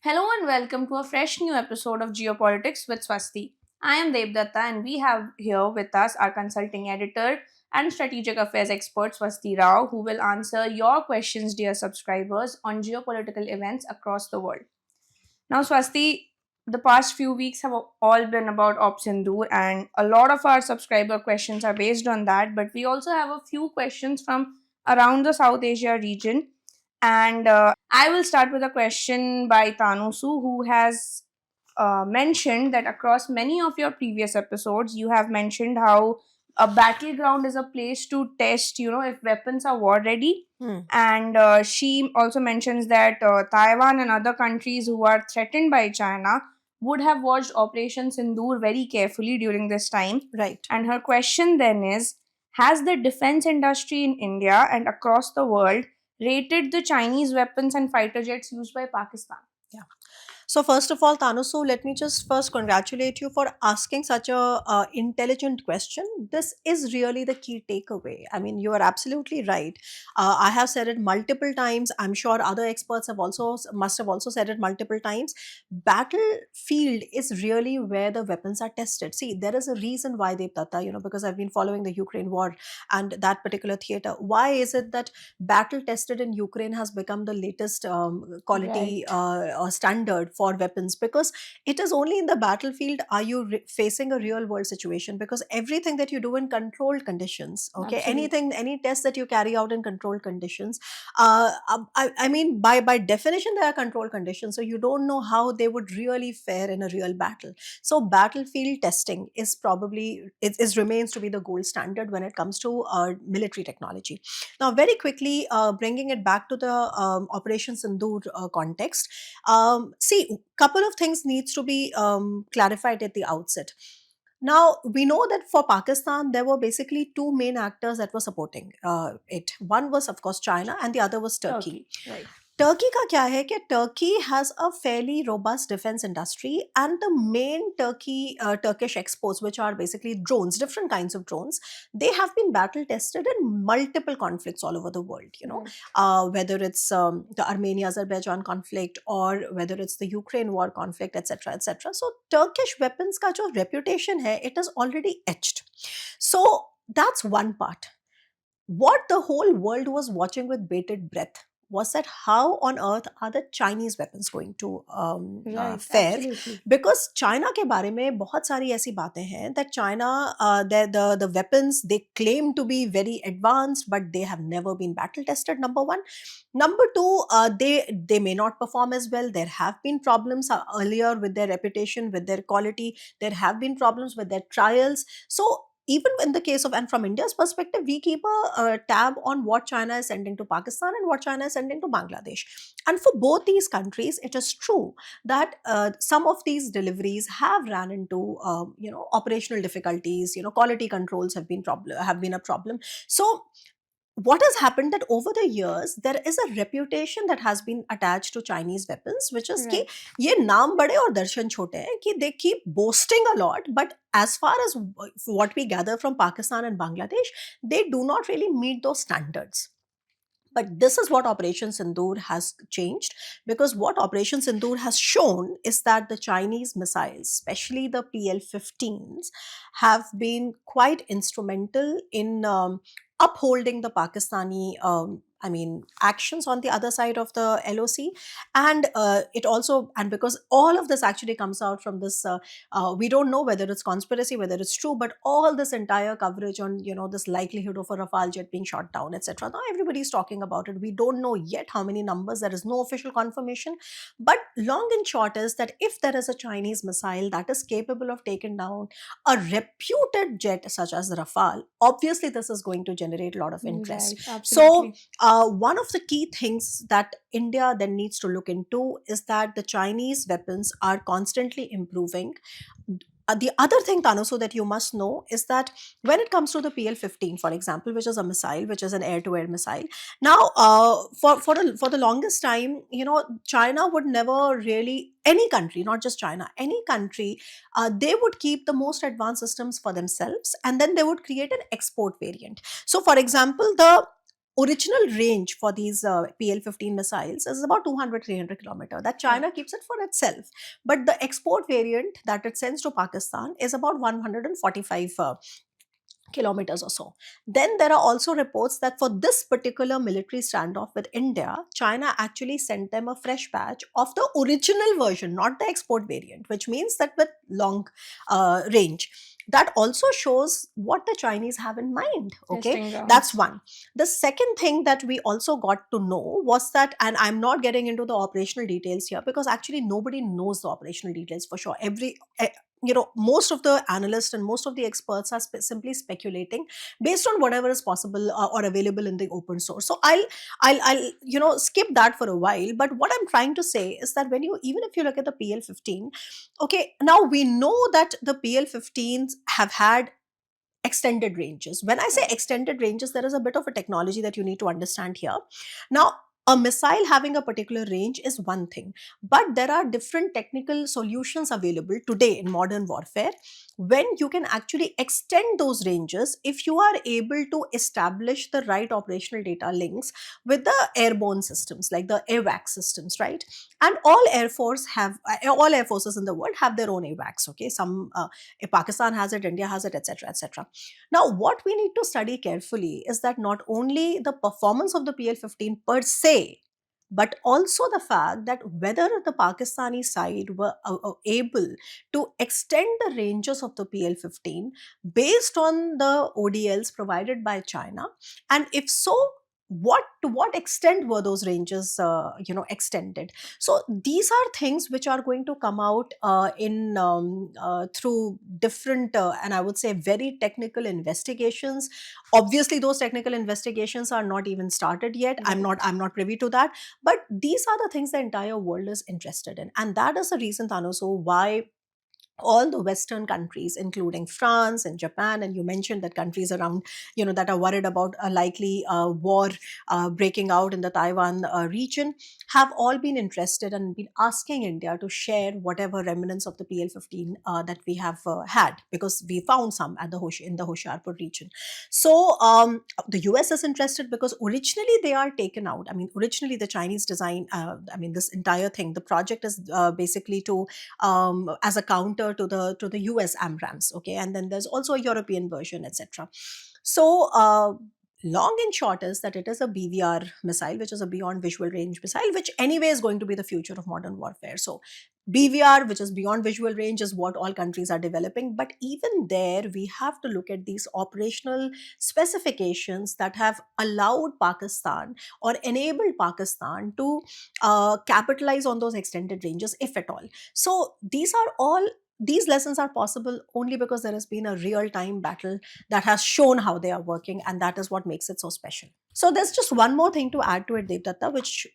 Hello and welcome to a fresh new episode of Geopolitics with Swasti. I am Devdatta and we have here with us our consulting editor and strategic affairs expert Swasti Rao, who will answer your questions, dear subscribers, on geopolitical events across the world. Now, Swasti, the past few weeks have all been about Op Sindoor, and a lot of our subscriber questions are based on that. But we also have a few questions from around the South Asia region. And I will start with a question by Tanusu, who has mentioned that across many of your previous episodes, you have mentioned how a battleground is a place to test, if weapons are war ready. Hmm. And she also mentions that Taiwan and other countries who are threatened by China would have watched Operation Sindoor very carefully during this time. Right. And her question then is, has the defense industry in India and across the world rated the Chinese weapons and fighter jets used by Pakistan? Yeah. So first of all, Tanusu, let me just first congratulate you for asking such a intelligent question. This is really the key takeaway. I mean, you are absolutely right. I have said it multiple times. I'm sure other experts have also must have also said it multiple times. Battlefield is really where the weapons are tested. See, there is a reason why they tata, because I've been following the Ukraine war and that particular theater. Why is it that battle tested in Ukraine has become the latest Right. quality standard for weapons? Because it is only in the battlefield are you facing a real world situation, because everything that you do in controlled conditions, okay, Absolutely. any test that you carry out in controlled conditions, I mean, by definition they are controlled conditions, so you don't know how they would really fare in a real battle. So battlefield testing is probably is remains to be the gold standard when it comes to military technology. Now, very quickly, bringing it back to the Operation Sindoor context, see, couple of things needs to be clarified at the outset. Now, we know that for Pakistan, there were basically two main actors that were supporting it. One was, of course, China, and the other was Turkey. Turkey. Right. Turkey का क्या है कि Turkey has a fairly robust defense industry, and the main Turkish exports, which are basically drones, different kinds of drones, they have been battle tested in multiple conflicts all over the world. Right. Whether it's the Armenia-Azerbaijan conflict, or whether it's the Ukraine war conflict, etc., etc. So Turkish weapons का जो reputation है, it is already etched. So that's one part. What the whole world was watching with bated breath was that how on earth are the Chinese weapons going to Right. fare? Absolutely. Because China के बारे में बहुत सारी ऐसी बातें हैं that China, the weapons they claim to be very advanced, but they have never been battle tested. Number one. Number two, they may not perform as well. There have been problems earlier with their reputation, with their quality. There have been problems with their trials. So even in the case of, and from India's perspective, we keep a tab on what China is sending to Pakistan and what China is sending to Bangladesh. And for both these countries, it is true that some of these deliveries have ran into operational difficulties. Quality controls have been a problem. So what has happened that over the years there is a reputation that has been attached to Chinese weapons, which is कि Right. ये नाम बड़े और दर्शन छोटे हैं, कि they keep boasting a lot, but as far as what we gather from Pakistan and Bangladesh, they do not really meet those standards. But this is what Operation Sindoor has changed, because what Operation Sindoor has shown is that the Chinese missiles, especially the PL-15s, have been quite instrumental in upholding the Pakistani, actions on the other side of the LOC. And it also, and because all of this actually comes out from this, we don't know whether it's conspiracy, whether it's true, but all this entire coverage on, this likelihood of a Rafale jet being shot down, etc. Now everybody's talking about it. We don't know yet how many numbers. There is no official confirmation. But long and short is that if there is a Chinese missile that is capable of taking down a reputed jet such as the Rafale, obviously this is going to generate a lot of interest. Right. So Absolutely. one of the key things that India then needs to look into is that the Chinese weapons are constantly improving. The other thing, Tanoso, that you must know is that when it comes to the PL-15, for example, which is a missile, which is an air-to-air missile, now for the longest time, China would never really, any country, not just China, any country, they would keep the most advanced systems for themselves, and then they would create an export variant. So, for example, the original range for these PL-15 missiles is about 200-300 kilometer. That China keeps it for itself. But the export variant that it sends to Pakistan is about 145 kilometers or so. Then there are also reports that for this particular military standoff with India, China actually sent them a fresh batch of the original version, not the export variant, which means that with long range. That also shows what the Chinese have in mind. Okay, Testing grounds. that's one. The second thing that we also got to know was that, and I'm not getting into the operational details here because actually nobody knows the operational details for sure. Most of the analysts and most of the experts are simply speculating based on whatever is possible or available in the open source. So I'll skip that for a while. But what I'm trying to say is that even if you look at the PL-15, okay, now we know that the PL-15s have had extended ranges. When I say extended ranges, there is a bit of a technology that you need to understand here. Now, a missile having a particular range is one thing, but there are different technical solutions available today in modern warfare when you can actually extend those ranges if you are able to establish the right operational data links with the airborne systems like the AWACS systems, right? And all all air forces in the world have their own AWACS. Okay, some Pakistan has it, India has it, etc., etc. Now, what we need to study carefully is that not only the performance of the PL-15 per se, but also the fact that whether the Pakistani side were able to extend the ranges of the PL-15 based on the ODLs provided by China, and if so, to what extent were those ranges extended. So these are things which are going to come out in through different and I would say very technical investigations. Obviously those technical investigations are not even started yet. I'm not privy to that, but these are the things the entire world is interested in, and that is the reason, Thanuso, why all the Western countries, including France and Japan, and you mentioned that countries around, that are worried about a likely war breaking out in the Taiwan region, have all been interested and been asking India to share whatever remnants of the PL-15 that we have had, because we found some at in the Hoshiarpur region. So the US is interested because originally they are taken out. I mean, originally the Chinese design, this entire thing, the project is basically to as a counter to the US AMRAAMs. Okay, and then there's also a European version, etc. So long and short is that it is a BVR missile, which is a beyond visual range missile, which anyway is going to be the future of modern warfare. So BVR, which is beyond visual range, is what all countries are developing. But even there, we have to look at these operational specifications that have allowed Pakistan or enabled Pakistan to capitalize on those extended ranges, if at all. So these lessons are possible only because there has been a real time battle that has shown how they are working, and that is what makes it so special. So there's just one more thing to add to it, Devdatta, which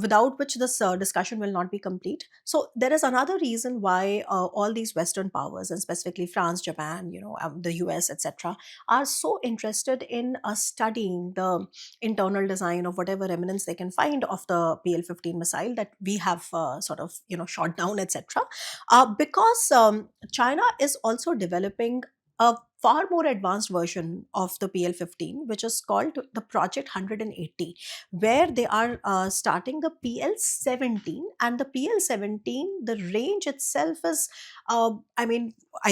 without which this discussion will not be complete. So there is another reason why all these Western powers, and specifically France, Japan, the US, etc., are so interested in studying the internal design of whatever remnants they can find of the PL-15 missile that we have shot down, etc. Because China is also developing a far more advanced version of the PL-15, which is called the Project 180, where they are starting the PL-17. And the PL-17, the range itself is, I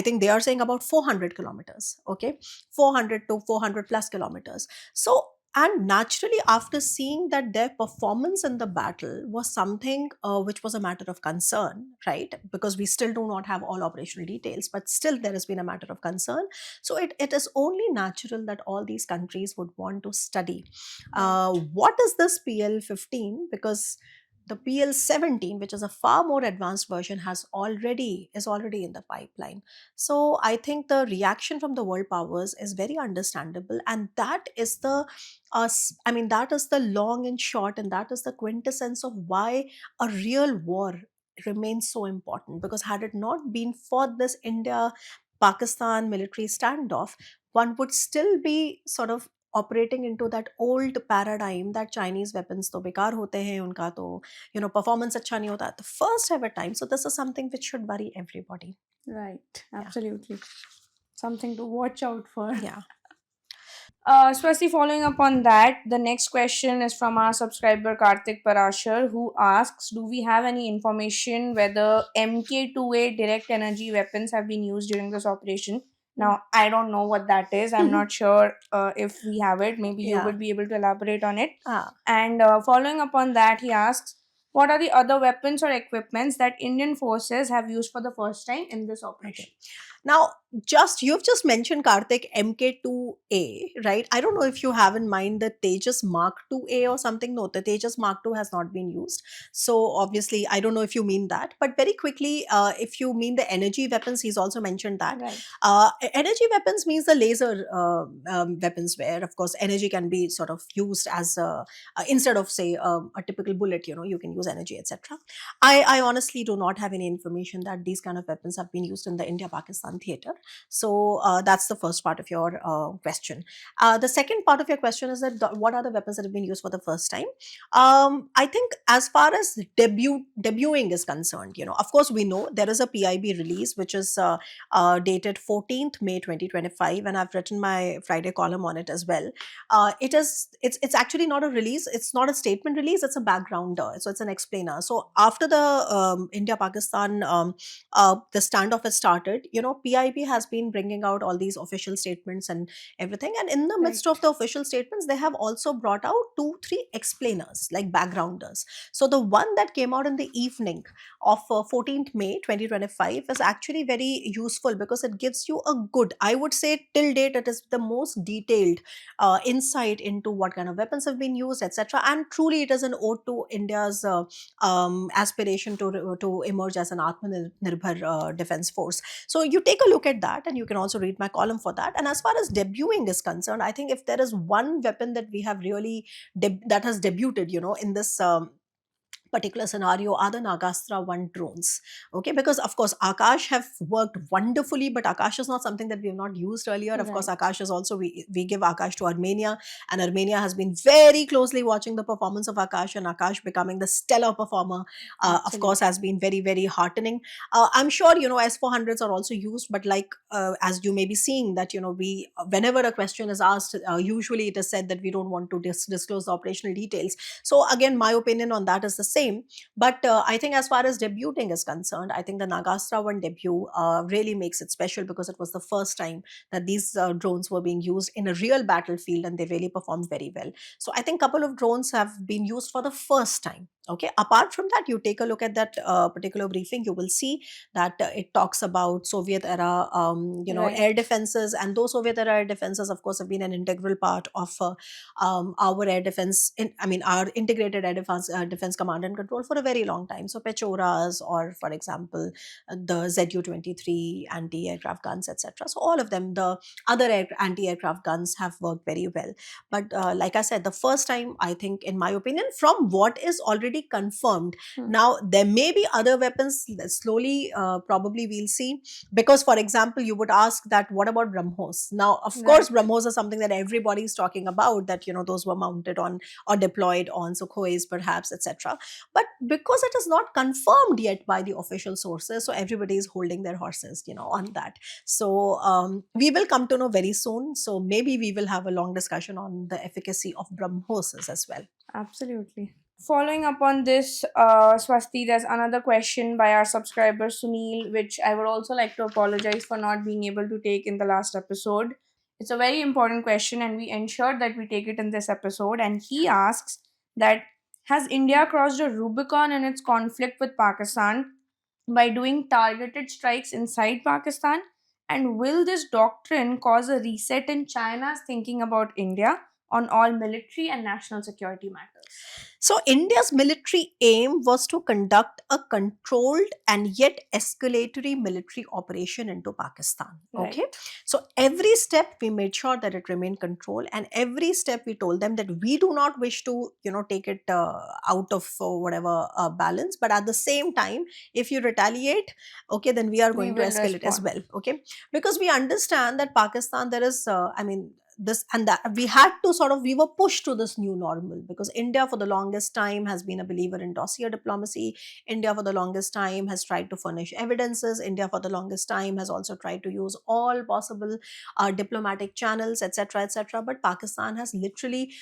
think they are saying about 400 kilometers, okay? 400 to 400 plus kilometers. So, and naturally, after seeing that their performance in the battle was something which was a matter of concern, right? Because we still do not have all operational details, but still there has been a matter of concern. So it is only natural that all these countries would want to study what is this PL-15, because the PL-17, which is a far more advanced version, is already in the pipeline. So I think the reaction from the world powers is very understandable, and that is that is the long and short, and that is the quintessence of why a real war remains so important. Because had it not been for this India Pakistan military standoff, one would still be sort of operating into that old paradigm that Chinese weapons to bekar hote hain, unka to performance acha nahi hota, the first ever time. So this is something which should worry everybody. Right, absolutely. Something to watch out for. Yeah. Swasti, following up on that, the next question is from our subscriber Karthik Parashar, who asks, do we have any information whether MK2A direct energy weapons have been used during this operation? Now, I don't know what that is. I'm not sure if we have it. Maybe you Yeah. would be able to elaborate on it. Ah. And following up on that, he asks, what are the other weapons or equipments that Indian forces have used for the first time in this operation? Now, you've just mentioned Karthik MK2A, right? I don't know if you have in mind the Tejas Mark 2A or something. No, the Tejas Mark 2 has not been used. So obviously, I don't know if you mean that. But very quickly, if you mean the energy weapons, he's also mentioned that. Right. Energy weapons means the laser weapons, where of course energy can be sort of used as instead of say a typical bullet. You can use energy, etc. I honestly do not have any information that these kind of weapons have been used in the India-Pakistan theater. So that's the first part of your question. The second part of your question is that what are the weapons that have been used for the first time? I think as far as debuting is concerned, of course we know there is a PIB release which is dated 14th May 2025, and I've written my Friday column on it as well. It's actually not a release, it's not a statement release, it's a backgrounder, so it's an explainer. So after the India Pakistan the standoff has started, PIB has been bringing out all these official statements and everything, and in the midst of the official statements they have also brought out 2 3 explainers, like backgrounders. So the one that came out in the evening of 14th May 2025 is actually very useful because it gives you a good, I would say till date, it is the most detailed insight into what kind of weapons have been used, etc. And truly, it is an ode to India's aspiration to emerge as an Atmanirbhar defense force. So you take a look at that, and you can also read my column for that. And as far as debuting is concerned, I think if there is one weapon that we have really that has debuted, in this particular scenario, are the Nagastra 1 drones. Okay, because of course Akash have worked wonderfully, but Akash is not something that we have not used earlier. Of course, Right. Akash is also, we give Akash to Armenia, and Armenia has been very closely watching the performance of Akash, and Akash becoming the stellar performer, of course, has been very, very heartening. I'm sure, S400s are also used, but like as you may be seeing that, we, whenever a question is asked, usually it is said that we don't want to disclose the operational details. So again, my opinion on that is the same. But I think as far as debuting is concerned, I think the Nagastra 1 debut really makes it special because it was the first time that these drones were being used in a real battlefield, and they really performed very well. So I think a couple of drones have been used for the first time. Okay, apart from that, you take a look at that particular briefing, you will see that it talks about Soviet era, Right. air defenses, and those Soviet era air defenses, of course, have been an integral part of our air defense, our integrated air defense command and control for a very long time. So Pechoras, or for example, the Zu-23 anti-aircraft guns, etc. So all of them, the other anti-aircraft guns, have worked very well. But like I said, the first time, I think, in my opinion, from what is already confirmed, Hmm. now there may be other weapons that slowly, probably we'll see. Because, for example, you would ask that what about BrahMos? Now, of course, Right. BrahMos is something that everybody is talking about, that those were mounted on or deployed on Sukhois, perhaps, etc. But because it is not confirmed yet by the official sources, so everybody is holding their horses, on that. So we will come to know very soon. So maybe we will have a long discussion on the efficacy of BrahMoses as well. Absolutely. Following up on this, Swasti, there's another question by our subscriber Sunil, which I would also like to apologize for not being able to take in the last episode. It's a very important question, and we ensured that we take it in this episode. And he asks that, has India crossed a Rubicon in its conflict with Pakistan by doing targeted strikes inside Pakistan? And will this doctrine cause a reset in China's thinking about India on all military and national security matters? So, India's military aim was to conduct a controlled and yet escalatory military operation into Pakistan. Right. Okay. So, every step we made sure that it remained controlled, and every step we told them that we do not wish to, take it out of whatever balance. But at the same time, if you retaliate, okay, then we are We going to will escalate as respond. well. Okay. Because we understand that Pakistan, there is, this and that, we were pushed to this new normal, because India for the longest time has been a believer in dossier diplomacy. India for the longest time has tried to furnish evidences. India for the longest time has also tried to use all possible diplomatic channels, etc., etc. But Pakistan has literally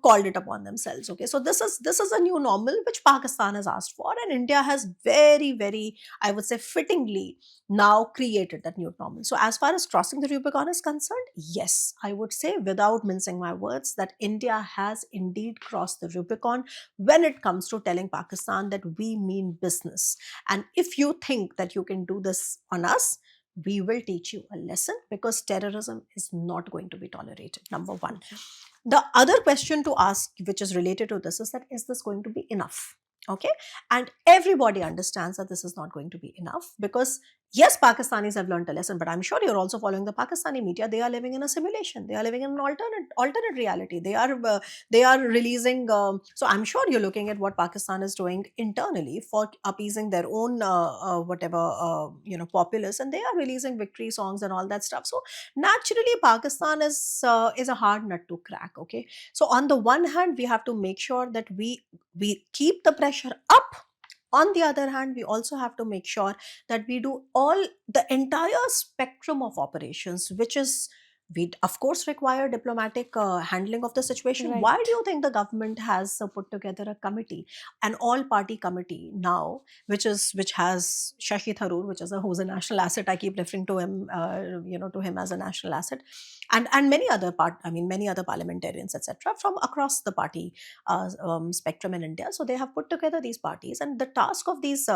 called it upon themselves. Okay, so this is a new normal which Pakistan has asked for, and India has very, very, I would say, fittingly now created that new normal. So as far as crossing the Rubicon is concerned, yes, I would say without mincing my words that India has indeed crossed the Rubicon when it comes to telling Pakistan that we mean business, and if you think that you can do this on us, we will teach you a lesson, because terrorism is not going to be tolerated, number one. The other question to ask, which is related to this, is that is this going to be enough? Okay, and everybody understands that this is not going to be enough, because yes, Pakistanis have learned a lesson, but I'm sure you're also following the Pakistani media. They are living in a simulation. They are living in an alternate reality. They are releasing. So I'm sure you're looking at what Pakistan is doing internally for appeasing their own whatever populace, and they are releasing victory songs and all that stuff. So naturally, Pakistan is a hard nut to crack. Okay, so on the one hand, we have to make sure that we keep the pressure up. On the other hand, we also have to make sure that we do all the entire spectrum of operations, which is, we of course require diplomatic handling of the situation. Why Right. do you think the government has put together a committee, an all party committee now, which has Shashi Tharoor, who's a national asset. I keep referring to him, to him as a national asset, and many other parliamentarians, etc., from across the party spectrum in India. So they have put together these parties, and the task of these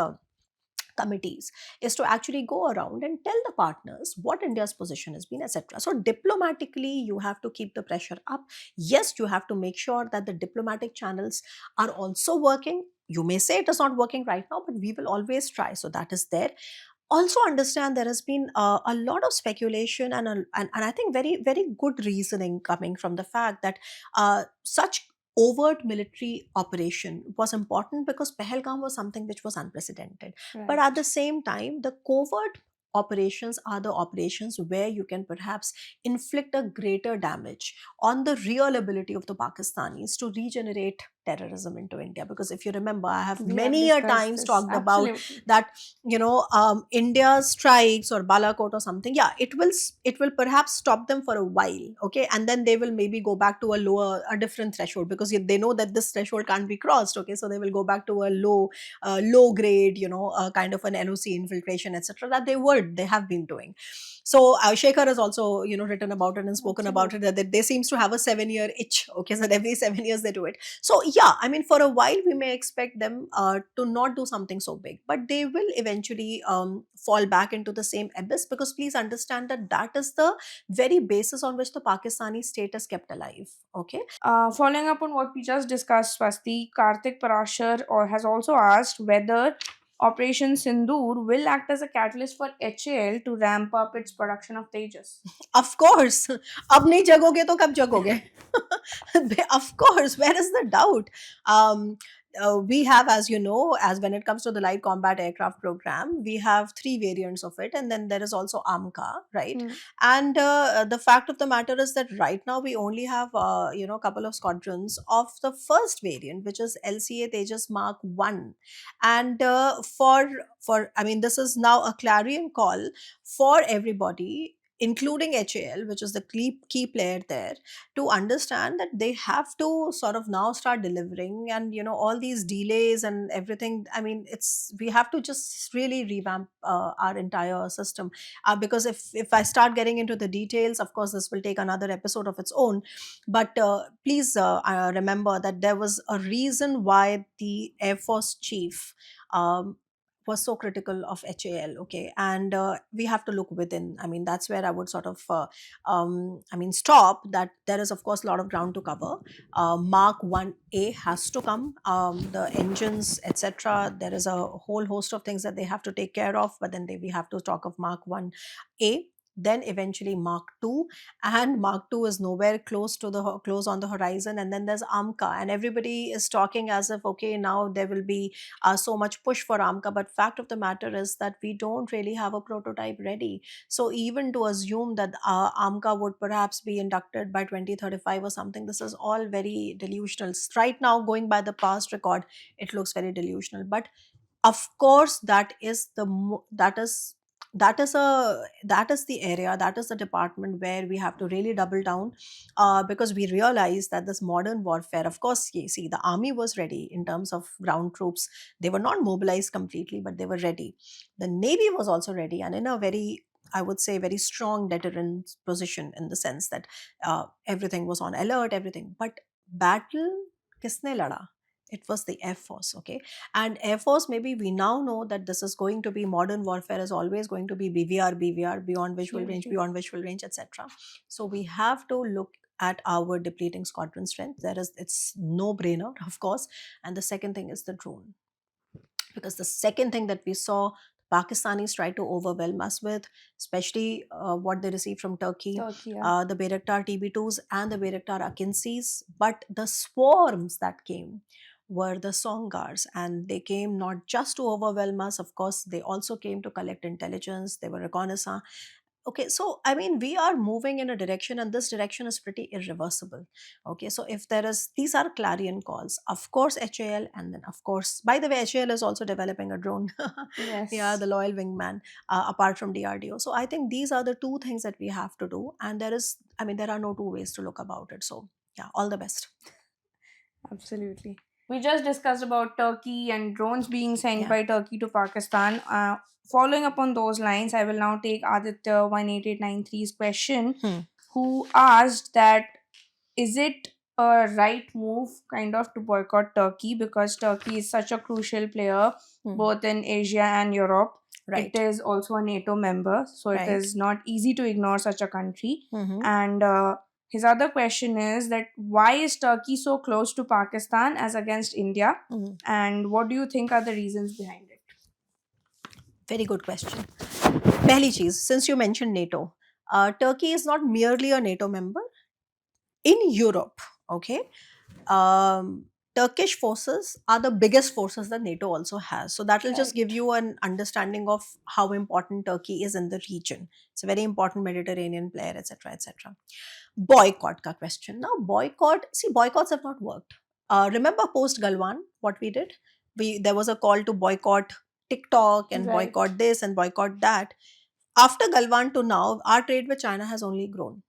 committees is to actually go around and tell the partners what India's position has been, etc. So diplomatically, you have to keep the pressure up. Yes, you have to make sure that the diplomatic channels are also working. You may say it is not working right now, but we will always try. So that is there. Also understand there has been a lot of speculation and I think very, very good reasoning coming from the fact that such overt military operation was important because Pahalgam was something which was unprecedented. But Right. at the same time, the covert operations are the operations where you can perhaps inflict a greater damage on the real ability of the Pakistanis to regenerate terrorism into India. Because if you remember, I have We have many a discussed times this. talked about Absolutely. that India's strikes or Balakot or something, yeah, it will perhaps stop them for a while. Okay, and then they will maybe go back to a different threshold, because they know that this threshold can't be crossed. Okay, so they will go back to a low grade, kind of an LOC infiltration, etc., that they have been doing. So Shekhar has also written about it and spoken about it, Absolutely. that they seems to have a 7-year itch. Okay, so every 7 years they do it. So yeah, I mean, for a while we may expect them to not do something so big, but they will eventually fall back into the same abyss, because please understand that that is the very basis on which the Pakistani state is kept alive. Okay. Following up on what we just discussed, Swasti, Karthik Parashar has also asked whether Operation Sindoor will act as a catalyst for HAL to ramp up its production of Tejas. Of course. अब नहीं जगोगे तो कब जगोगे? Of course. Where is the doubt? Um, we have, as you know, as when it comes to the light combat aircraft program, we have three variants of it, and then there is also AMCA, right? Hmm. And the fact of the matter is that right now we only have, a couple of squadrons of the first variant, which is LCA Tejas Mark One, and I mean, this is now a clarion call for everybody, including HAL, which is the key player there, to understand that they have to sort of now start delivering, and all these delays and everything. I mean, we have to just really revamp our entire system, because if I start getting into the details, of course this will take another episode of its own. But please remember that there was a reason why the Air Force chief was so critical of HAL. Okay, and we have to look within. I mean, that's where I would sort of stop. That there is of course a lot of ground to cover. Mark 1A has to come, the engines, etc. There is a whole host of things that they have to take care of, but then we have to talk of Mark 1A. then eventually Mark II, and Mark II is nowhere close to close on the horizon, and then there's AMCA, and everybody is talking as if, okay, now there will be so much push for AMCA, but fact of the matter is that we don't really have a prototype ready. So even to assume that AMCA would perhaps be inducted by 2035 or something, this is all very delusional. Right now, going by the past record, it looks very delusional. But of course, that is the area, that is the department where we have to really double down, because we realize that this modern warfare, of course, you see, the army was ready in terms of ground troops. They were not mobilized completely, but they were ready. The navy was also ready, and in a very, I would say, very strong deterrent position, in the sense that everything was on alert, everything. But battle kisne lada? It was the Air Force, okay? And Air Force, maybe we now know that this is going to be, modern warfare is always going to be BVR, beyond visual range, Absolutely. beyond visual range, etc. So we have to look at our depleting squadron strength. It's no brainer, of course. And the second thing is the drone, because the second thing that we saw Pakistanis try to overwhelm us with, especially what they received from Turkey, Turkey, yeah. the Bayraktar TB2s and the Bayraktar Akinsis, but the swarms that came were the Songars, and they came not just to overwhelm us. Of course, they also came to collect intelligence. They were reconnaissance. Okay, so I mean, we are moving in a direction, and this direction is pretty irreversible. Okay, so if there is, these are clarion calls. Of course, HAL, and then of course, by the way, HAL is also developing a drone. Yeah, Yes. the loyal wingman, apart from DRDO. So I think these are the two things that we have to do, and I mean, there are no two ways to look about it. So yeah, all the best. Absolutely. We just discussed about Turkey and drones being sent Yeah. by Turkey to Pakistan. Following up on those lines, I will now take Aditya 18893's question, Hmm. who asked that is it a right move kind of to boycott Turkey because Turkey is such a crucial player Hmm. both in Asia and Europe. Right. It is also a NATO member, so it Right. is not easy to ignore such a country. Mhm. And his other question is that why is Turkey so close to Pakistan as against India? Mhm. And what do you think are the reasons behind it? Very good question. Pehli cheez, since you mentioned NATO, Turkey is not merely a NATO member. In Europe, okay, um, Turkish forces are the biggest forces that NATO also has. So that will just give Right. you an understanding of how important Turkey is in the region. It's a very important Mediterranean player, etc., etc. Boycott ka question. Now, boycotts have not worked. Remember post Galwan, what we did? There was a call to boycott TikTok and Right. boycott this and boycott that. After Galwan to now, our trade with China has only grown.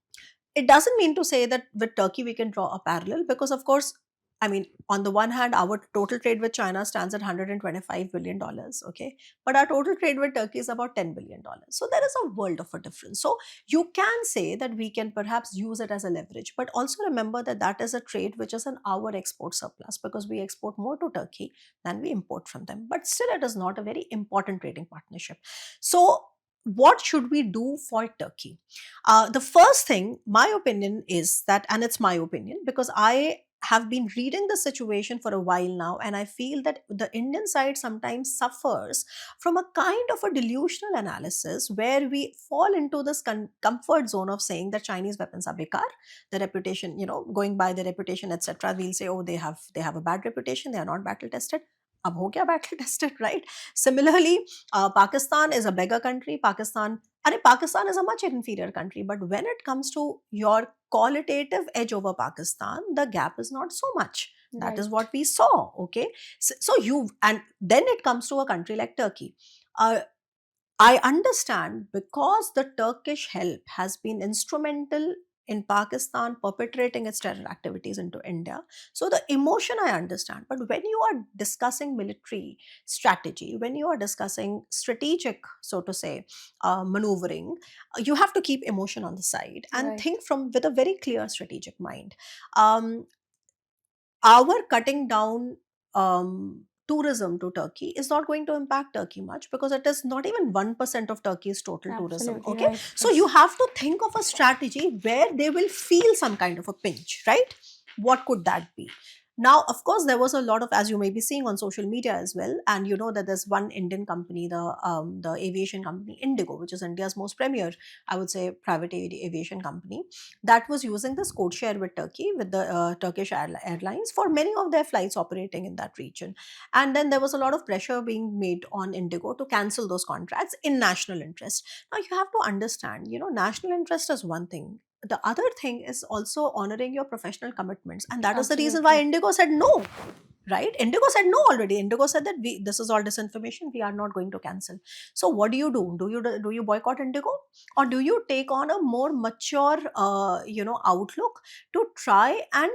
It doesn't mean to say that with Turkey we can draw a parallel, because, of course, I mean, on the one hand, our total trade with China stands at $125 billion, okay? But our total trade with Turkey is about $10 billion. So there is a world of a difference. So you can say that we can perhaps use it as a leverage, but also remember that that is a trade which is an our export surplus, because we export more to Turkey than we import from them. But still, it is not a very important trading partnership. So what should we do for Turkey? The first thing, my opinion is that, and it's my opinion because I have been reading the situation for a while now, and I feel that the Indian side sometimes suffers from a kind of a delusional analysis where we fall into this comfort zone of saying that Chinese weapons are bekar, the reputation, going by the reputation, etc. We'll say, oh, they have a bad reputation, they are not battle tested. Ab ho gaya battle tested, right? Similarly, Pakistan is a beggar country. Pakistan is a much inferior country, but when it comes to your qualitative edge over Pakistan, the gap is not so much. That is Right. what we saw. Okay, and then it comes to a country like Turkey. Uh, I understand, because the Turkish help has been instrumental in Pakistan perpetrating its terror activities into India. So the emotion I understand. But when you are discussing military strategy, when you are discussing strategic, so to say, maneuvering, you have to keep emotion on the side and Right. think from with a very clear strategic mind. Um, our cutting down tourism to Turkey is not going to impact Turkey much, because it is not even 1% of Turkey's total tourism. Absolutely Okay. right. So you Yes. have to think of a strategy where they will feel some kind of a pinch, right? What could that be? Now, of course, there was a lot of, as you may be seeing on social media as well, and you know that there's one Indian company, the aviation company Indigo, which is India's most premier, I would say, private aviation company, that was using this code share with Turkey, with the Turkish Airlines for many of their flights operating in that region. And then there was a lot of pressure being made on Indigo to cancel those contracts in national interest. Now, you have to understand, you know, national interest is one thing. The other thing is also honoring your professional commitments, and that is the reason why Absolutely. Indigo said no. Right, Indigo said no already. Indigo said that this is all disinformation, we are not going to cancel. So what do you boycott Indigo, or do you take on a more mature outlook to try and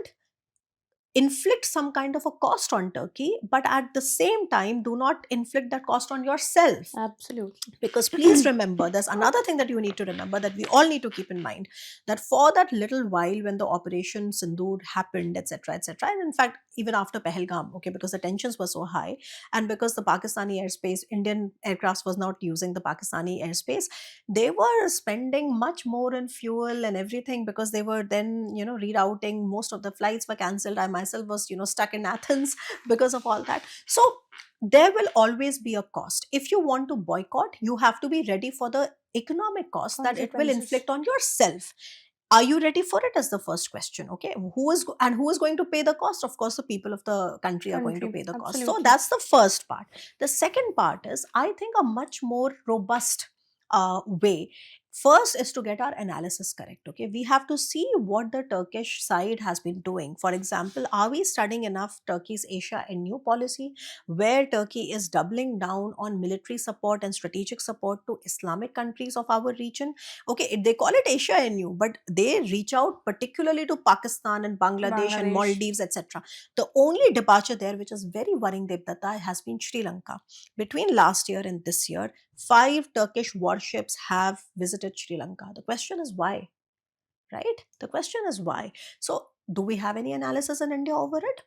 inflict some kind of a cost on Turkey, but at the same time do not inflict that cost on yourself? Absolutely. Because please remember, there's another thing that you need to remember, that we all need to keep in mind, that for that little while when the Operation Sindoor happened, etc., etc., and in fact even after Pahalgam, okay, because the tensions were so high, and because the Pakistani airspace, Indian aircrafts was not using the Pakistani airspace, they were spending much more in fuel and everything, because they were then, you know, rerouting. Most of the flights were cancelled. I myself was, you know, stuck in Athens because of all that. So there will always be a cost. If you want to boycott, you have to be ready for the economic cost that it will Consequences. inflict on yourself. Are you ready for it, as the first question? Okay, who is going to pay the cost? Of course, the people of the country are going to Country. pay the cost. So Absolutely. that's the first part. The second part is, I think, a much more robust way. First is to get our analysis correct. Okay, we have to see what the Turkish side has been doing. For example, are we studying enough Turkey's Asia and New policy, where Turkey is doubling down on military support and strategic support to Islamic countries of our region? Okay, they call it Asia NU, but they reach out particularly to Pakistan and Bangladesh and Bangladesh. Maldives, etc. The only departure there, which is very worrying, Devdatta, has been Sri Lanka. Between last year and this year, 5 Turkish warships have visited Sri Lanka. The question is why, right? The question is why. So, do we have any analysis in India over it?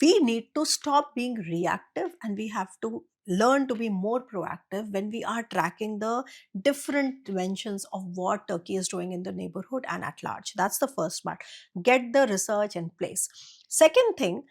We need to stop being reactive, and we have to learn to be more proactive when we are tracking the different dimensions of what Turkey is doing in the neighborhood and at large. That's the first part. Get the research in place. Second thing,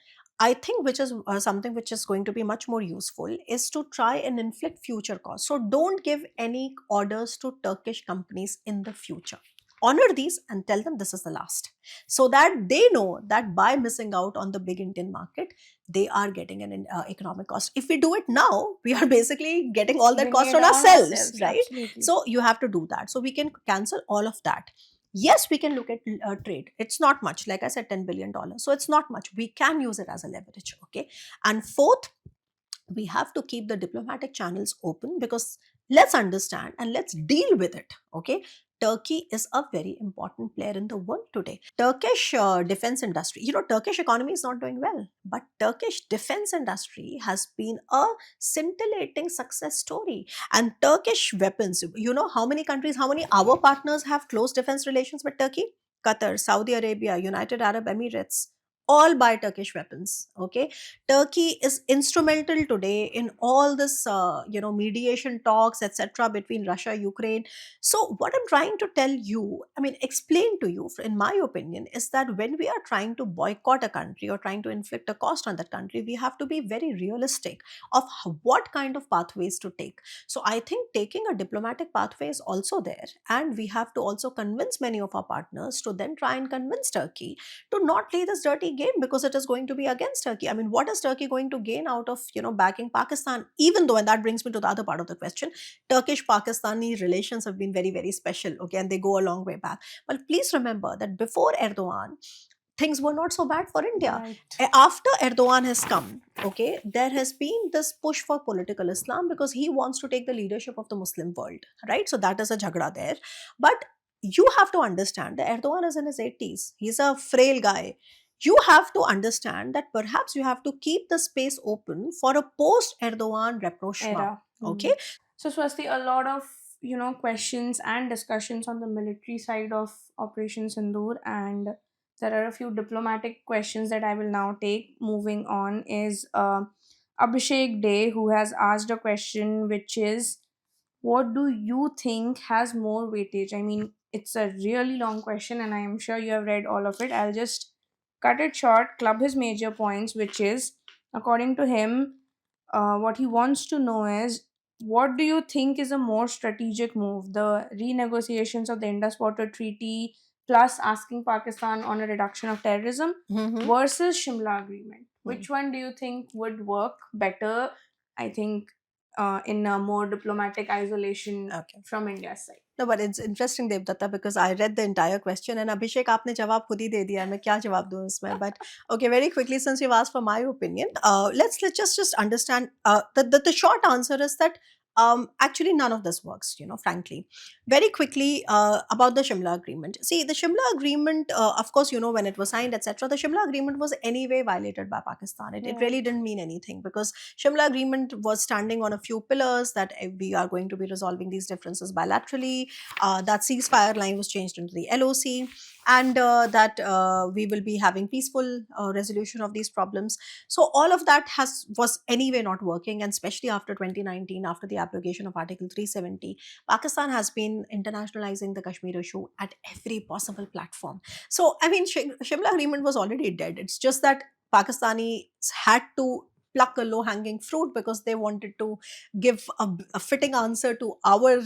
I think, which is something which is going to be much more useful, is to try and inflict future costs. So don't give any orders to Turkish companies in the future. Honor these and tell them this is the last, so that they know that by missing out on the big Indian market, they are getting an economic cost. If we do it now, we are basically getting all that Bring cost it on on ourselves, ourselves. right? Absolutely. So you have to do that. So we can cancel all of that. Yes, we can look at trade. It's not much. Like I said, $10 billion. So it's not much. We can use it as a leverage. Okay. And fourth, we have to keep the diplomatic channels open, because let's understand and let's deal with it. Okay, Turkey is a very important player in the world today. Turkish defense industry, you know, Turkish economy is not doing well, but Turkish defense industry has been a scintillating success story. And Turkish weapons, you know, how many countries, how many our partners have close defense relations with Turkey? Qatar, Saudi Arabia, United Arab Emirates, all buy Turkish weapons. Okay, Turkey is instrumental today in all this, mediation talks, etc., between Russia, Ukraine. So, what I'm trying to tell you, I mean, explain to you, in my opinion, is that when we are trying to boycott a country or trying to inflict a cost on that country, we have to be very realistic of what kind of pathways to take. So, I think taking a diplomatic pathway is also there, and we have to also convince many of our partners to then try and convince Turkey to not play this dirty game, because it is going to be against Turkey. I mean, what is Turkey going to gain out of, backing Pakistan? Even though, and that brings me to the other part of the question, Turkish Pakistani relations have been very, very special, okay, and they go a long way back. But please remember that before Erdogan, things were not so bad for India. Right. After Erdogan has come, okay, there has been this push for political Islam, because he wants to take the leadership of the Muslim world, right? So that is a jhagda there. But you have to understand that Erdogan is in his 80s. He's a frail guy. You have to understand that perhaps you have to keep the space open for a post Erdogan rapprochement. Era. Okay. So, Swasti, a lot of questions and discussions on the military side of Operation Sindoor, and there are a few diplomatic questions that I will now take. Moving on is Abhishek Day, who has asked a question, which is, what do you think has more weightage? I mean, it's a really long question, and I am sure you have read all of it. I'll just cut it short, club his major points, which is, according to him, what he wants to know is, what do you think is a more strategic move? The renegotiations of the Indus Water Treaty plus asking Pakistan on a reduction of terrorism Mhm. versus Shimla Agreement. Mm. Which one do you think would work better? I think in a more diplomatic isolation Okay. from India's side. No, but it's interesting, Devdatta, because I read the entire question and Abhishek, आपने जवाब खुद ही दे दिया है. मैं क्या जवाब दूँ इसमें? But okay, very quickly, since you've asked for my opinion, let's just understand. The short answer is that actually none of this works. Frankly, very quickly about the Shimla Agreement. See, the Shimla Agreement, of course, when it was signed, etc. The Shimla Agreement was anyway violated by Pakistan. It Right. really didn't mean anything because Shimla Agreement was standing on a few pillars that we are going to be resolving these differences bilaterally. That ceasefire line was changed into the LOC, and that we will be having peaceful resolution of these problems. So all of that was anyway not working, and especially after 2019, after the abrogation of Article 370, Pakistan has been internationalizing the Kashmir issue at every possible platform. So I mean, Shimla Agreement was already dead. It's just that Pakistanis had to pluck a low hanging fruit because they wanted to give a fitting answer to our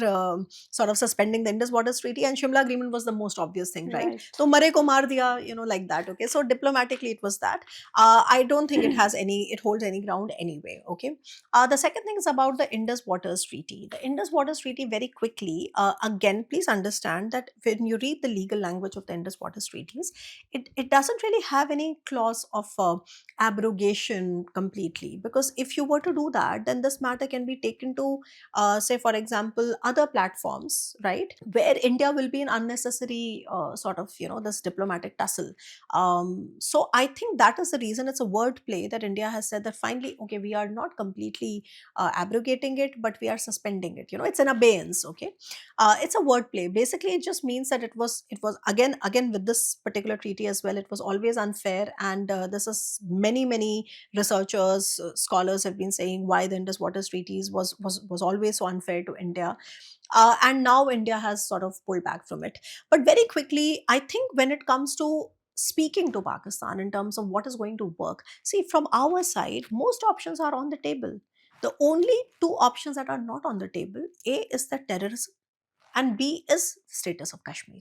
sort of suspending the Indus Waters Treaty, and Shimla Agreement was the most obvious thing, right? Right. So mare ko maar diya, like that. Okay, so diplomatically it was that. I don't think it holds any ground anyway. Okay. The second thing is about the Indus Waters Treaty. The Indus Waters Treaty, very quickly, again, please understand that when you read the legal language of the Indus Waters Treaties, it doesn't really have any clause of abrogation completely, because if you were to do that, then this matter can be taken to say, for example, other platforms, right, where India will be an unnecessary sort of this diplomatic tussle. So I think that is the reason. It's a word play that India has said that finally, okay, we are not completely abrogating it, but we are suspending it. It's an abeyance. Okay, it's a word play. Basically, it just means that it was again with this particular treaty as well. It was always unfair, and this is many researchers, scholars have been saying why the Indus Waters Treaties was always so unfair to India. And now India has sort of pulled back from it. But very quickly, I think when it comes to speaking to Pakistan in terms of what is going to work, see, from our side, most options are on the table. The only two options that are not on the table, A is the terrorism, and B is status of Kashmir.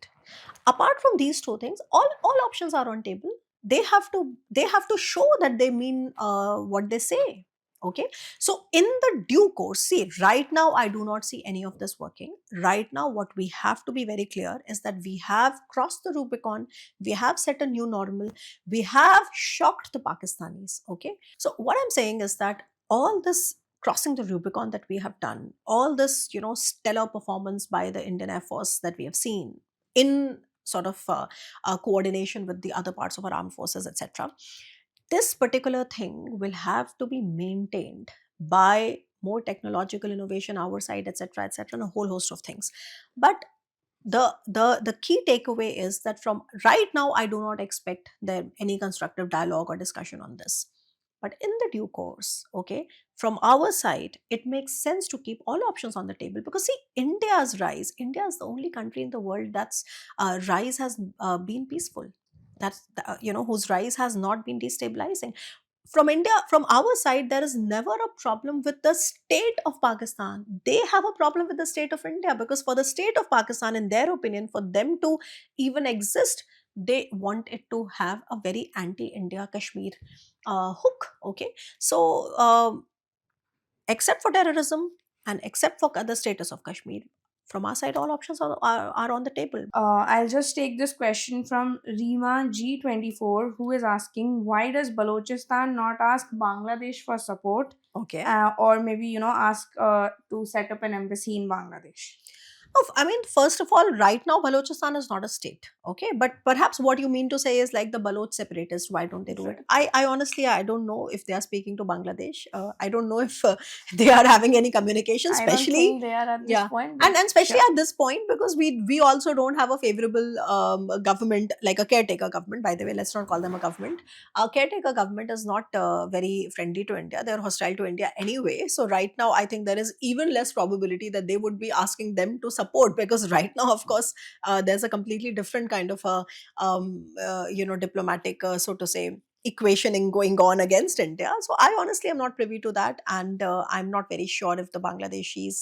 Apart from these two things, all options are on table. They have to show that they mean what they say. Okay, so in the due course, see, right now I do not see any of this working. Right now, what we have to be very clear is that we have crossed the Rubicon. We have set a new normal. We have shocked the Pakistanis. Okay, so what I'm saying is that all this crossing the Rubicon that we have done, all this stellar performance by the Indian Air Force that we have seen in sort of coordination with the other parts of our armed forces, etc. This particular thing will have to be maintained by more technological innovation our side, etc., etc., and a whole host of things. But the key takeaway is that from right now, I do not expect there any constructive dialogue or discussion on this. But in the due course, okay, from our side, it makes sense to keep all options on the table, because see, India is the only country in the world that's rise has been peaceful. That's whose rise has not been destabilizing. From India, from our side, there is never a problem with the state of Pakistan. They have a problem with the state of India, because for the state of Pakistan, in their opinion, for them to even exist, they want it to have a very anti-India Kashmir hook. Okay, so except for terrorism and except for the status of Kashmir, from our side, all options are on the table. I'll just take this question from Rima G24, who is asking, why does Balochistan not ask Bangladesh for support, Okay. or maybe ask to set up an embassy in Bangladesh? I mean, first of all, right now, Balochistan is not a state. Okay. But perhaps what you mean to say is like the Baloch separatists, why don't they do it? I honestly, I don't know if they are speaking to Bangladesh. I don't know if they are having any communication, I don't especially. think they are at this Yeah. point. And but especially sure. at this point, because we also don't have a favorable government, like a caretaker government. By the way, let's not call them a government. Our caretaker government is not very friendly to India. They're hostile to India anyway. So right now, I think there is even less probability that they would be asking them to support, because right now, of course, there's a completely different kind of a diplomatic, so to say, equationing going on against India. So I honestly am not privy to that, and I'm not very sure if the Bangladeshis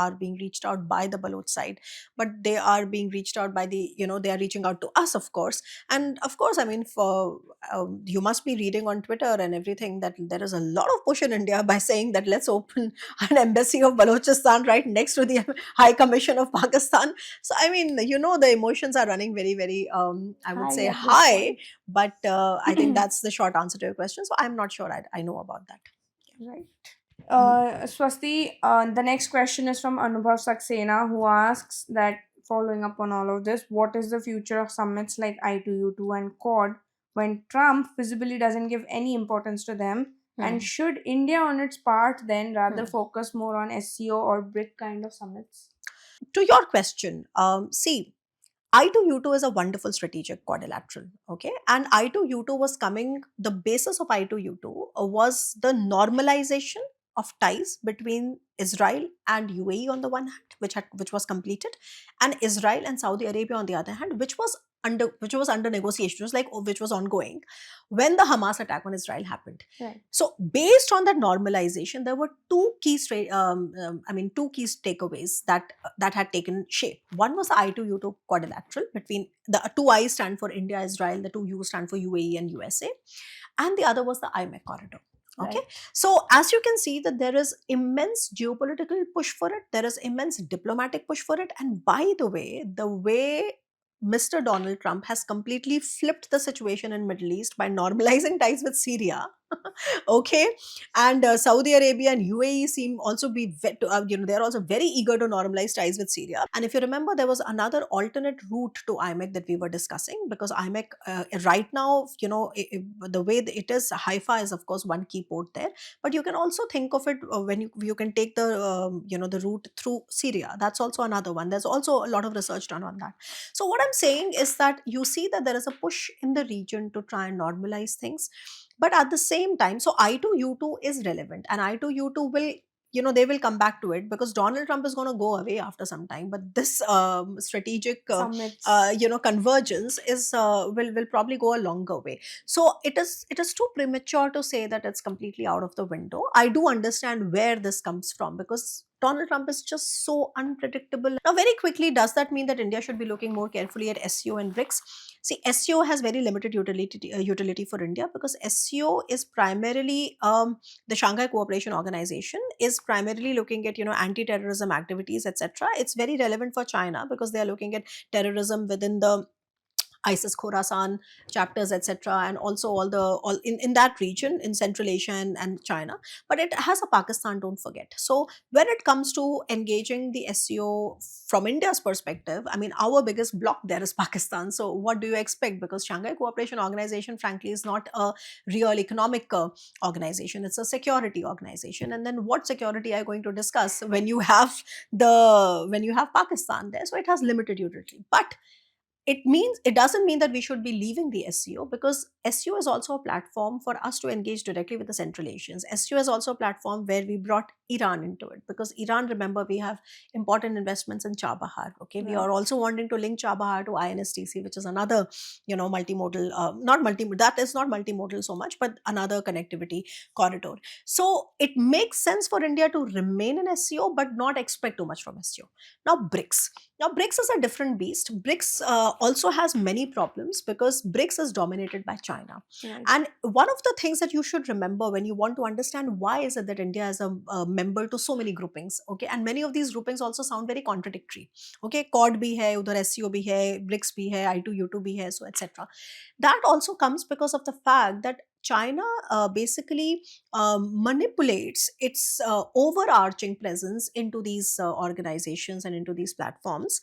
are being reached out by the Baloch side, but they are being reached out by the, they are reaching out to us, of course. And of course, I mean, for you must be reading on Twitter and everything that there is a lot of push in India by saying that let's open an embassy of Balochistan right next to the High Commission of Pakistan. So I mean, the emotions are running very, very, I would High say, at this high. point. But I think that's the short answer to your question. So I'm not sure I know about that. Right. Mhm. Swasti, the next question is from Anubhav Saxena, who asks that, following up on all of this, what is the future of summits like I2U2 and Quad when Trump visibly doesn't give any importance to them? And Hmm. should India, on its part, then rather Hmm. focus more on SCO or BRIC kind of summits? To your question, see, I2U2 is a wonderful strategic quadrilateral, okay? And I2U2 was coming, the basis of I2U2 was the normalization of ties between Israel and UAE on the one hand, which was completed, and Israel and Saudi Arabia on the other hand, which was under negotiation, which was ongoing when the Hamas attack on Israel happened. Right. So, based on that normalization, there were two key takeaways that had taken shape. One was the I2U2 quadrilateral between the two I stand for India, Israel, the two U stand for UAE and USA, and the other was the IMEC corridor. Okay, Right. so as you can see that there is immense geopolitical push for it, there is immense diplomatic push for it, and by the way Mr. Donald Trump has completely flipped the situation in Middle East by normalizing ties with Syria. Okay, and Saudi Arabia and UAE seem also they're also very eager to normalize ties with Syria. And if you remember, there was another alternate route to IMEC that we were discussing, because IMEC right now, the way that it is, Haifa is of course one key port there, but you can also think of it when you can take the route through Syria. That's also another one. There's also a lot of research done on that. So what I'm saying is that you see that there is a push in the region to try and normalize things, but at the same time, so I2U2 is relevant, and I2U2 will, they will come back to it, because Donald Trump is going to go away after some time, but this strategic Summits. convergence will probably go a longer way. So it is too premature to say that it's completely out of the window. I do understand where this comes from, because Donald Trump is just so unpredictable. Now, very quickly, does that mean that India should be looking more carefully at SCO and BRICS? See, SCO has very limited utility for India, because SCO is primarily, the Shanghai Cooperation Organization is primarily looking at, anti-terrorism activities, etc. It's very relevant for China, because they are looking at terrorism within the ISIS Khorasan chapters, etc., and also all in that region in Central Asia and China. But it has a Pakistan, don't forget. So when it comes to engaging the SCO from India's perspective, I mean, our biggest block there is Pakistan. So what do you expect? Because Shanghai Cooperation Organization, frankly, is not a real economic organization. It's a security organization. And then what security are you going to discuss when you have Pakistan there? So it has limited utility. But it doesn't mean that we should be leaving the SCO, because SCO is also a platform for us to engage directly with the Central Asians. SCO is also a platform where we brought Iran into it, because Iran, remember, we have important investments in Chabahar. Okay, we Right. are also wanting to link Chabahar to INSTC, which is another, multimodal, not multimodal, that is not multimodal so much, but another connectivity corridor. So it makes sense for India to remain in SCO, but not expect too much from SCO. Now, BRICS. Now, BRICS is a different beast. BRICS also has many problems, because BRICS is dominated by China. Right. And one of the things that you should remember when you want to understand why is it that India is a member to so many groupings, okay, and many of these groupings also sound very contradictory. Okay, Quad bhi hai, udhar SCO bhi hai, BRICS bhi hai, I2U2 bhi hai, so etc. That also comes because of the fact that China basically manipulates its overarching presence into these organizations and into these platforms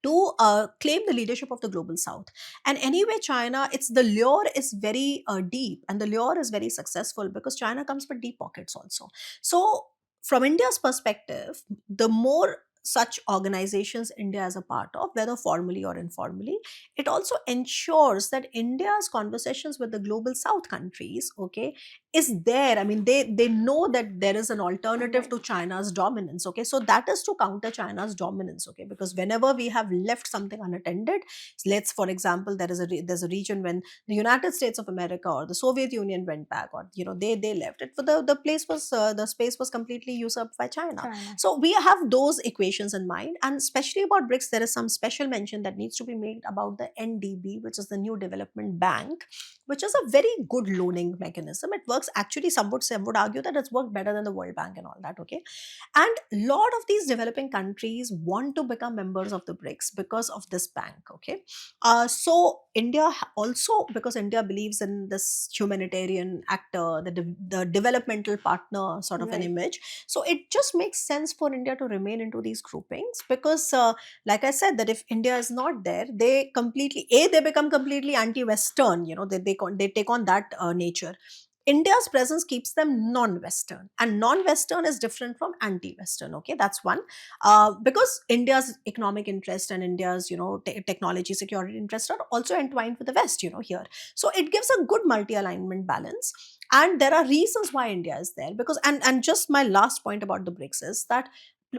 to claim the leadership of the global south. And anyway, China, it's the lure is very deep, and the lure is very successful, because China comes with deep pockets also. So from India's perspective, the more such organizations India is a part of, whether formally or informally, it also ensures that India's conversations with the global south countries, okay, is there. I mean, they know that there is an alternative Right. to China's dominance. Okay, so that is to counter China's dominance. Okay, because whenever we have left something unattended, let's, for example, there's a region when the United States of America or the Soviet Union went back, or they left it, for the place was the space was completely usurped by China. China. So we have those equations in mind, and especially about BRICS, there is some special mention that needs to be made about the NDB, which is the New Development Bank, which is a very good loaning mechanism. It works actually, some would argue that it's worked better than the World Bank and all that. Okay, and lot of these developing countries want to become members of the BRICS because of this bank. Okay, so India also, because India believes in this humanitarian actor, the developmental partner sort of an Right. image. So it just makes sense for India to remain into these groupings, because like I said, that if India is not there, they become completely anti-Western. They take on that nature. India's presence keeps them non-Western, and non-Western is different from anti-Western. Okay, that's one. Because India's economic interest and India's technology security interest are also entwined with the West. Here, so it gives a good multi-alignment balance. And there are reasons why India is there, because and just my last point about the BRICS is that,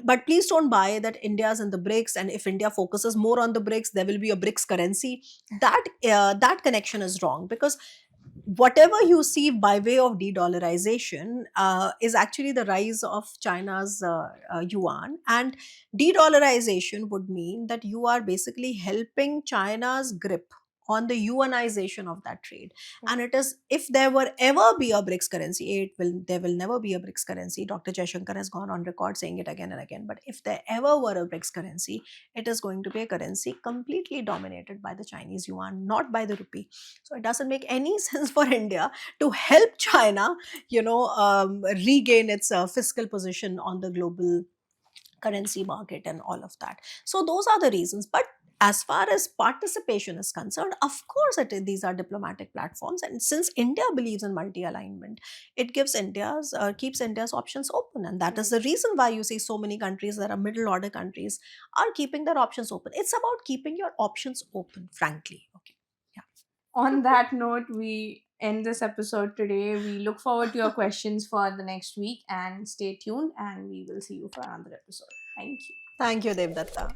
but please don't buy that India's in the BRICS, and if India focuses more on the BRICS, there will be a BRICS currency. That connection is wrong, because whatever you see by way of de-dollarization is actually the rise of China's yuan, and de-dollarization would mean that you are basically helping China's grip on the yuanization of that trade. And it is, if there were ever be a BRICS currency, there will never be a BRICS currency. Dr. Jaishankar has gone on record saying it again and again. But if there ever were a BRICS currency, it is going to be a currency completely dominated by the Chinese yuan, not by the rupee. So it doesn't make any sense for India to help China, regain its fiscal position on the global currency market and all of that. So those are the reasons. But as far as participation is concerned, of course, these are diplomatic platforms, and since India believes in multi-alignment, it keeps India's options open, and that is Right. the reason why you see so many countries that are middle order countries are keeping their options open. It's about keeping your options open, frankly. Okay, On that note, we end this episode today. We look forward to your questions for the next week, and stay tuned, and we will see you for another episode. Thank you. thank you, Devdatta.